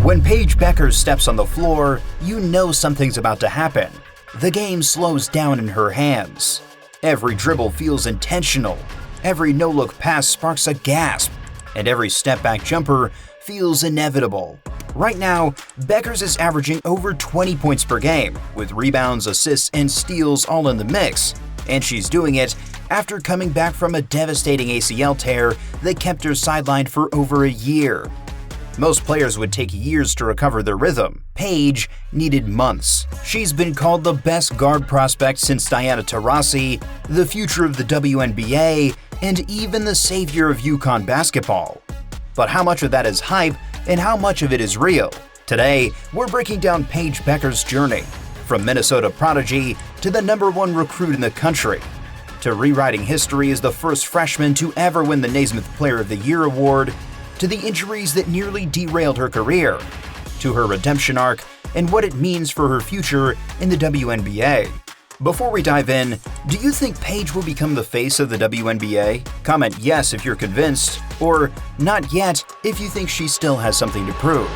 When Paige Bueckers steps on the floor, you know something's about to happen. The game slows down in her hands. Every dribble feels intentional. Every no-look pass sparks a gasp. And every step-back jumper feels inevitable. Right now, Bueckers is averaging over 20 points per game, with rebounds, assists, and steals all in the mix. And she's doing it after coming back from a devastating ACL tear that kept her sidelined for over a year. Most players would take years to recover their rhythm. Paige needed months. She's been called the best guard prospect since Diana Taurasi, the future of the WNBA, and even the savior of UConn basketball. But how much of that is hype and how much of it is real? Today, we're breaking down Paige Bueckers' journey, from Minnesota prodigy to the #1 recruit in the country, to rewriting history as the first freshman to ever win the Naismith Player of the Year award, to the injuries that nearly derailed her career, to her redemption arc and what it means for her future in the WNBA. Before we dive in, do you think Paige will become the face of the WNBA? Comment yes if you're convinced, or not yet if you think she still has something to prove.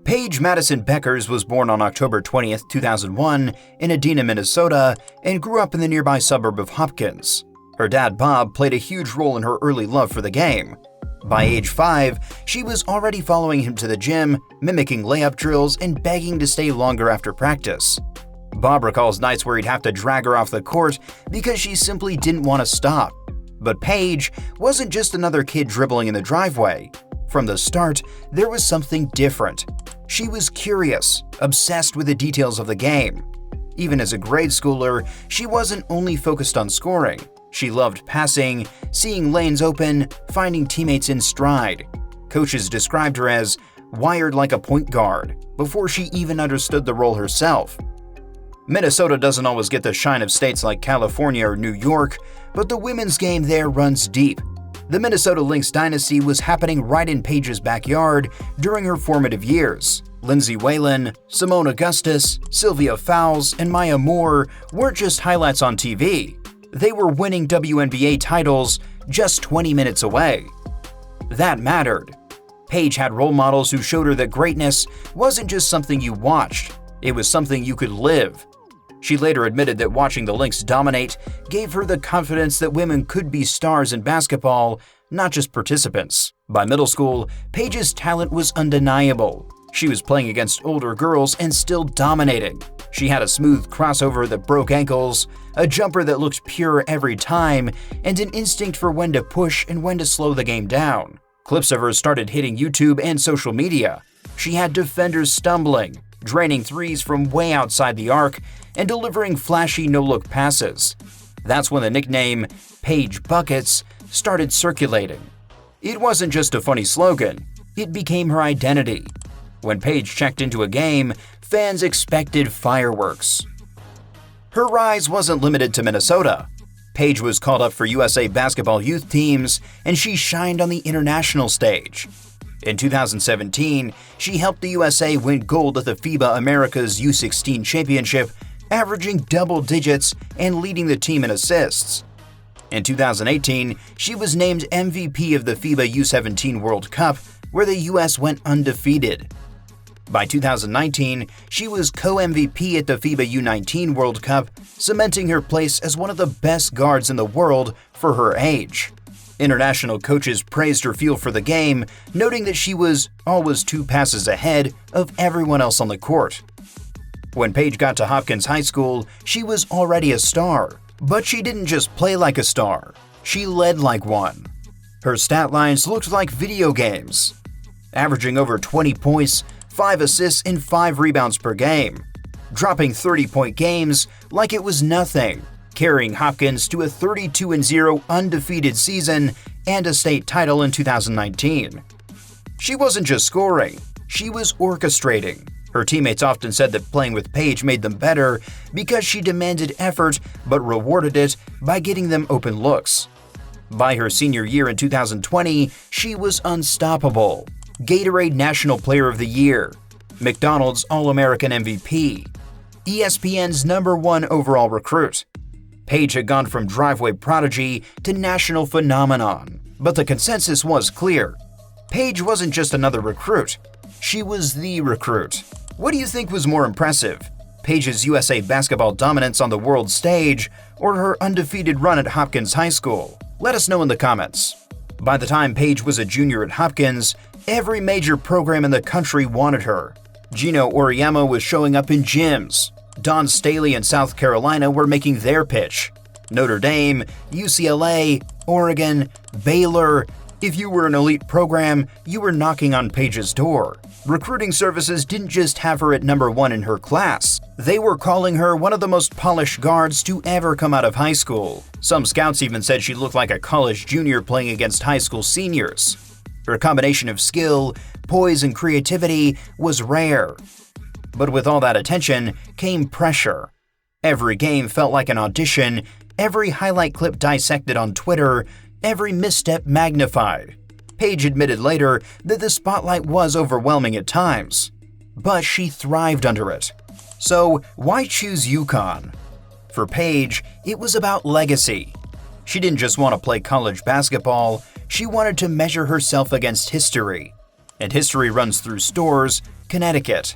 Paige Madison Bueckers was born on October 20th, 2001 in Edina, Minnesota, and grew up in the nearby suburb of Hopkins. Her dad, Bob, played a huge role in her early love for the game. By age 5, she was already following him to the gym, mimicking layup drills, and begging to stay longer after practice. Bob recalls nights where he'd have to drag her off the court because she simply didn't want to stop. But Paige wasn't just another kid dribbling in the driveway. From the start, there was something different. She was curious, obsessed with the details of the game. Even as a grade schooler, she wasn't only focused on scoring. She loved passing, seeing lanes open, finding teammates in stride. Coaches described her as wired like a point guard before she even understood the role herself. Minnesota doesn't always get the shine of states like California or New York, but the women's game there runs deep. The Minnesota Lynx dynasty was happening right in Paige's backyard during her formative years. Lindsay Whalen, Simone Augustus, Sylvia Fowles, and Maya Moore weren't just highlights on TV. They were winning WNBA titles just 20 minutes away. That mattered. Paige had role models who showed her that greatness wasn't just something you watched, it was something you could live. She later admitted that watching the Lynx dominate gave her the confidence that women could be stars in basketball, not just participants. By middle school, Paige's talent was undeniable. She was playing against older girls and still dominating. She had a smooth crossover that broke ankles, a jumper that looked pure every time, and an instinct for when to push and when to slow the game down. Clips of her started hitting YouTube and social media. She had defenders stumbling, draining threes from way outside the arc, and delivering flashy no-look passes. That's when the nickname Paige Buckets started circulating. It wasn't just a funny slogan, it became her identity. When Paige checked into a game, fans expected fireworks. Her rise wasn't limited to Minnesota. Paige was called up for USA basketball youth teams, and she shined on the international stage. In 2017, she helped the USA win gold at the FIBA Americas U16 Championship, averaging double digits and leading the team in assists. In 2018, she was named MVP of the FIBA U17 World Cup, where the US went undefeated. By 2019, she was co-MVP at the FIBA U19 World Cup, cementing her place as one of the best guards in the world for her age. International coaches praised her feel for the game, noting that she was always 2 passes ahead of everyone else on the court. When Paige got to Hopkins High School, she was already a star. But she didn't just play like a star, she led like one. Her stat lines looked like video games, averaging over 20 points, 5 assists, and 5 rebounds per game, dropping 30-point games like it was nothing, carrying Hopkins to a 32-0 undefeated season and a state title in 2019. She wasn't just scoring, she was orchestrating. Her teammates often said that playing with Paige made them better because she demanded effort but rewarded it by getting them open looks. By her senior year in 2020, she was unstoppable. Gatorade National Player of the Year, McDonald's All-American MVP, ESPN's #1 overall recruit. Paige had gone from driveway prodigy to national phenomenon, but the consensus was clear. Paige wasn't just another recruit. She was the recruit. What do you think was more impressive? Paige's USA basketball dominance on the world stage or her undefeated run at Hopkins High School? Let us know in the comments. By the time Paige was a junior at Hopkins, every major program in the country wanted her. Geno Auriemma was showing up in gyms. Dawn Staley and South Carolina were making their pitch. Notre Dame, UCLA, Oregon, Baylor. If you were an elite program, you were knocking on Paige's door. Recruiting services didn't just have her at number 1 in her class. They were calling her one of the most polished guards to ever come out of high school. Some scouts even said she looked like a college junior playing against high school seniors. Her combination of skill, poise, and creativity was rare. But with all that attention came pressure. Every game felt like an audition, every highlight clip dissected on Twitter, every misstep magnified. Paige admitted later that the spotlight was overwhelming at times, but she thrived under it. So why choose UConn? For Paige, it was about legacy. She didn't just want to play college basketball, she wanted to measure herself against history. And history runs through Storrs, Connecticut.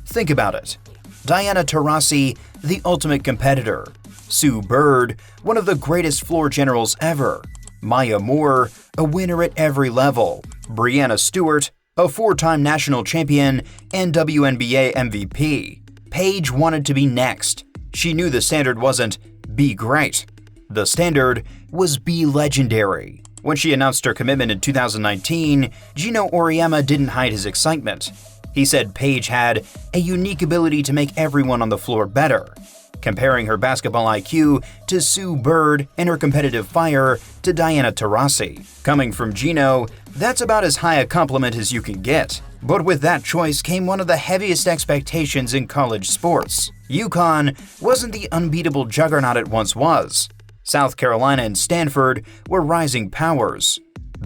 Think about it. Diana Taurasi, the ultimate competitor. Sue Bird, one of the greatest floor generals ever. Maya Moore, a winner at every level. Breanna Stewart, a 4-time national champion and WNBA MVP. Paige wanted to be next. She knew the standard wasn't be great. The standard was be legendary. When she announced her commitment in 2019, Geno Auriemma didn't hide his excitement. He said Paige had a unique ability to make everyone on the floor better, comparing her basketball IQ to Sue Bird and her competitive fire to Diana Taurasi. Coming from Geno, that's about as high a compliment as you can get. But with that choice came one of the heaviest expectations in college sports. UConn wasn't the unbeatable juggernaut it once was. South Carolina and Stanford were rising powers.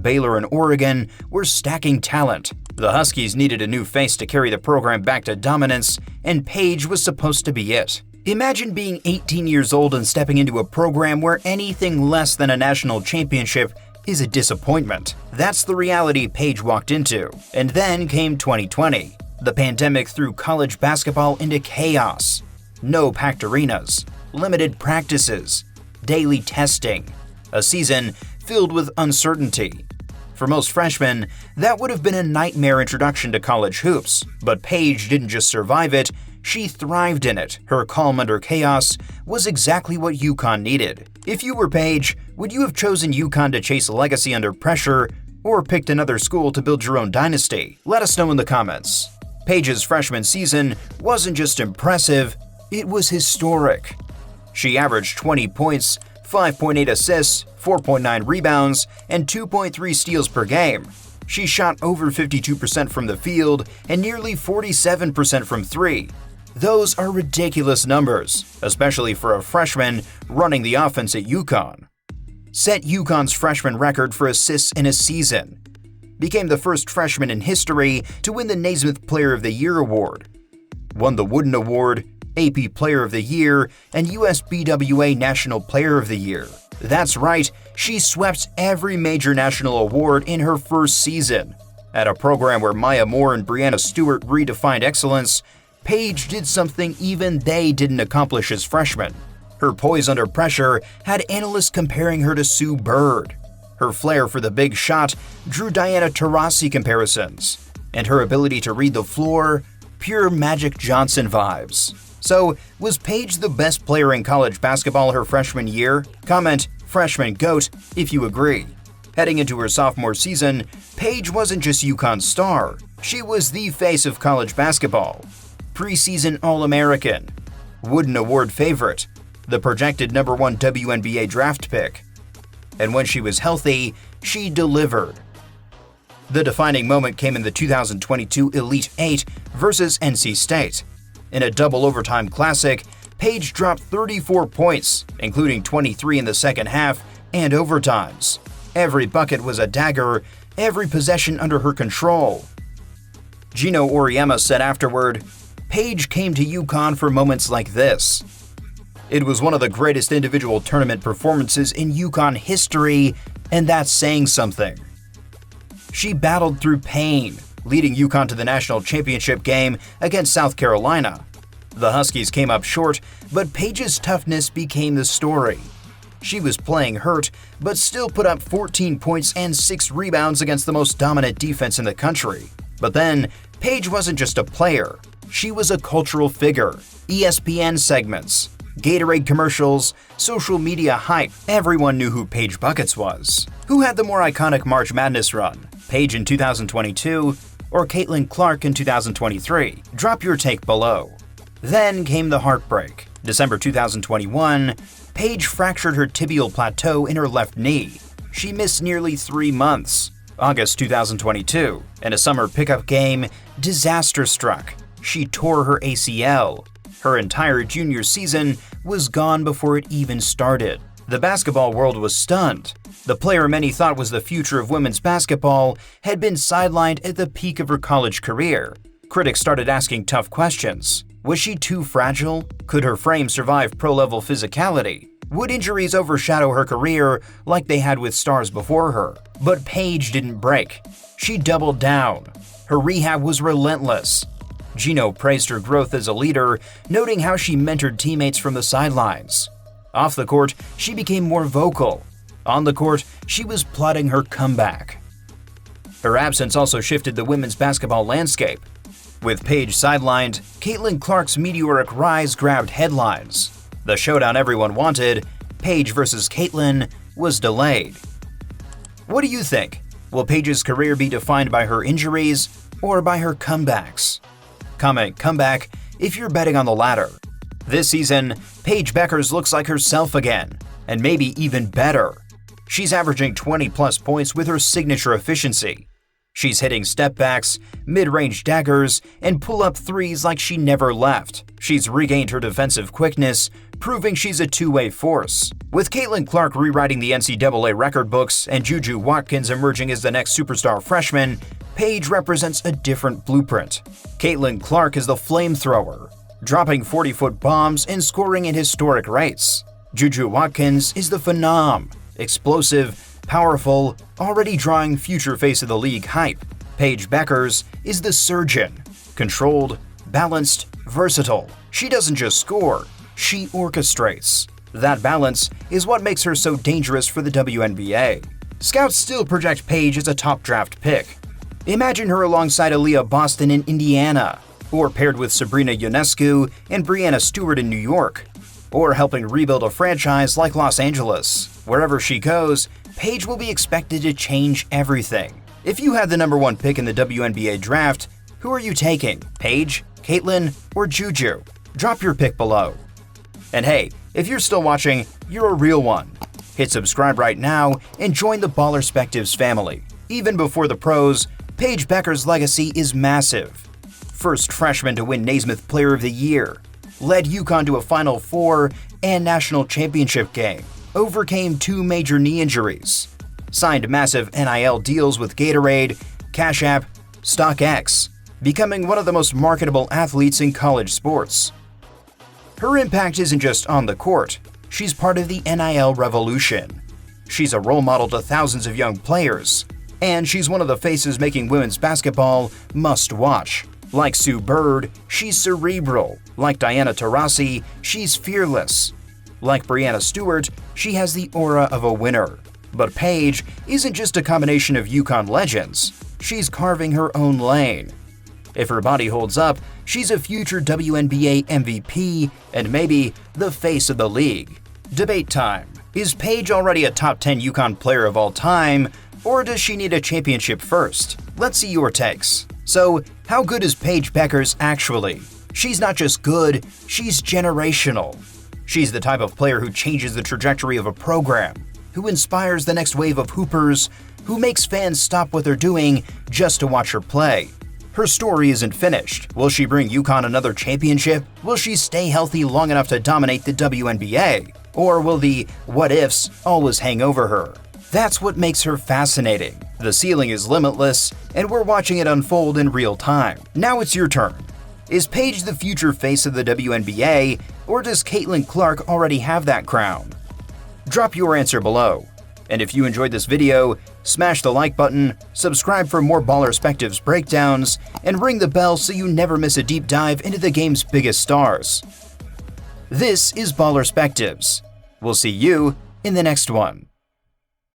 Baylor and Oregon were stacking talent. The Huskies needed a new face to carry the program back to dominance, and Paige was supposed to be it. Imagine being 18 years old and stepping into a program where anything less than a national championship is a disappointment. That's the reality Paige walked into. And then came 2020. The pandemic threw college basketball into chaos. No packed arenas, limited practices, daily testing, a season filled with uncertainty. For most freshmen, that would have been a nightmare introduction to college hoops. But Paige didn't just survive it, she thrived in it. Her calm under chaos was exactly what UConn needed. If you were Paige, would you have chosen UConn to chase a legacy under pressure, or picked another school to build your own dynasty? Let us know in the comments. Paige's freshman season wasn't just impressive, it was historic. She averaged 20 points, 5.8 assists, 4.9 rebounds, and 2.3 steals per game. She shot over 52% from the field and nearly 47% from 3. Those are ridiculous numbers, especially for a freshman running the offense at UConn. Set UConn's freshman record for assists in a season. Became the first freshman in history to win the Naismith Player of the Year award. Won the Wooden Award, AP Player of the Year, and USBWA National Player of the Year. That's right, she swept every major national award in her first season. At a program where Maya Moore and Breanna Stewart redefined excellence, Paige did something even they didn't accomplish as freshmen. Her poise under pressure had analysts comparing her to Sue Bird. Her flair for the big shot drew Diana Taurasi comparisons. And her ability to read the floor, pure Magic Johnson vibes. So, was Paige the best player in college basketball her freshman year? Comment freshman GOAT if you agree. Heading into her sophomore season, Paige wasn't just UConn's star, she was the face of college basketball. Preseason All-American, Wooden Award favorite, the projected number 1 WNBA draft pick. And when she was healthy, she delivered. The defining moment came in the 2022 Elite Eight versus NC State. In a double overtime classic, Paige dropped 34 points, including 23 in the second half and overtimes. Every bucket was a dagger, every possession under her control. Geno Auriemma said afterward, "Paige came to UConn for moments like this. It was one of the greatest individual tournament performances in UConn history, and that's saying something." She battled through pain, leading UConn to the national championship game against South Carolina. The Huskies came up short, but Paige's toughness became the story. She was playing hurt, but still put up 14 points and 6 rebounds against the most dominant defense in the country. But then, Paige wasn't just a player. She was a cultural figure. ESPN segments, Gatorade commercials, social media hype. Everyone knew who Paige Bueckers was. Who had the more iconic March Madness run? Paige in 2022 or Caitlin Clark in 2023? Drop your take below. Then came the heartbreak. December 2021, Paige fractured her tibial plateau in her left knee. She missed nearly 3 months. August 2022, in a summer pickup game, disaster struck. She tore her ACL. Her entire junior season was gone before it even started. The basketball world was stunned. The player many thought was the future of women's basketball had been sidelined at the peak of her college career. Critics started asking tough questions. Was she too fragile? Could her frame survive pro-level physicality? Would injuries overshadow her career like they had with stars before her? But Paige didn't break. She doubled down. Her rehab was relentless. Gino praised her growth as a leader, noting how she mentored teammates from the sidelines. Off the court, she became more vocal. On the court, she was plotting her comeback. Her absence also shifted the women's basketball landscape. With Paige sidelined, Caitlin Clark's meteoric rise grabbed headlines. The showdown everyone wanted, Paige versus Caitlin, was delayed. What do you think? Will Paige's career be defined by her injuries or by her comebacks? Comment comeback if you're betting on the latter. This season, Paige Bueckers looks like herself again, and maybe even better. She's averaging 20-plus points with her signature efficiency. She's hitting step-backs, mid-range daggers, and pull-up threes like she never left. She's regained her defensive quickness, proving she's a two-way force. With Caitlin Clark rewriting the NCAA record books and Juju Watkins emerging as the next superstar freshman, Paige represents a different blueprint. Caitlin Clark is the flamethrower, dropping 40-foot bombs and scoring at historic rates. Juju Watkins is the phenom, explosive, powerful, already drawing future face of the league hype. Paige Bueckers is the surgeon, controlled, balanced, versatile. She doesn't just score, she orchestrates. That balance is what makes her so dangerous for the WNBA. Scouts still project Paige as a top draft pick. Imagine her alongside Aaliyah Boston in Indiana, or paired with Sabrina Ionescu and Breanna Stewart in New York, or helping rebuild a franchise like Los Angeles. Wherever she goes, Paige will be expected to change everything. If you had the number 1 pick in the WNBA draft, who are you taking? Paige, Caitlin, or Juju? Drop your pick below. And hey, if you're still watching, you're a real one. Hit subscribe right now and join the Ballerspectives family. Even before the pros, Paige Bueckers' legacy is massive. First freshman to win Naismith Player of the Year, led UConn to a Final Four and national championship game, overcame 2 major knee injuries, signed massive NIL deals with Gatorade, Cash App, StockX, becoming one of the most marketable athletes in college sports. Her impact isn't just on the court, she's part of the NIL revolution. She's a role model to thousands of young players, and she's one of the faces making women's basketball must-watch. Like Sue Bird, she's cerebral. Like Diana Taurasi, she's fearless. Like Breanna Stewart, she has the aura of a winner. But Paige isn't just a combination of UConn legends. She's carving her own lane. If her body holds up, she's a future WNBA MVP and maybe the face of the league. Debate time. Is Paige already a top 10 UConn player of all time, or does she need a championship first? Let's see your takes. So, how good is Paige Bueckers actually? She's not just good, she's generational. She's the type of player who changes the trajectory of a program, who inspires the next wave of hoopers, who makes fans stop what they're doing just to watch her play. Her story isn't finished. Will she bring UConn another championship? Will she stay healthy long enough to dominate the WNBA? Or will the what-ifs always hang over her? That's what makes her fascinating. The ceiling is limitless, and we're watching it unfold in real time. Now it's your turn. Is Paige the future face of the WNBA, or does Caitlin Clark already have that crown? Drop your answer below. And if you enjoyed this video, smash the like button, subscribe for more Ballerspectives breakdowns, and ring the bell so you never miss a deep dive into the game's biggest stars. This is Ballerspectives. We'll see you in the next one.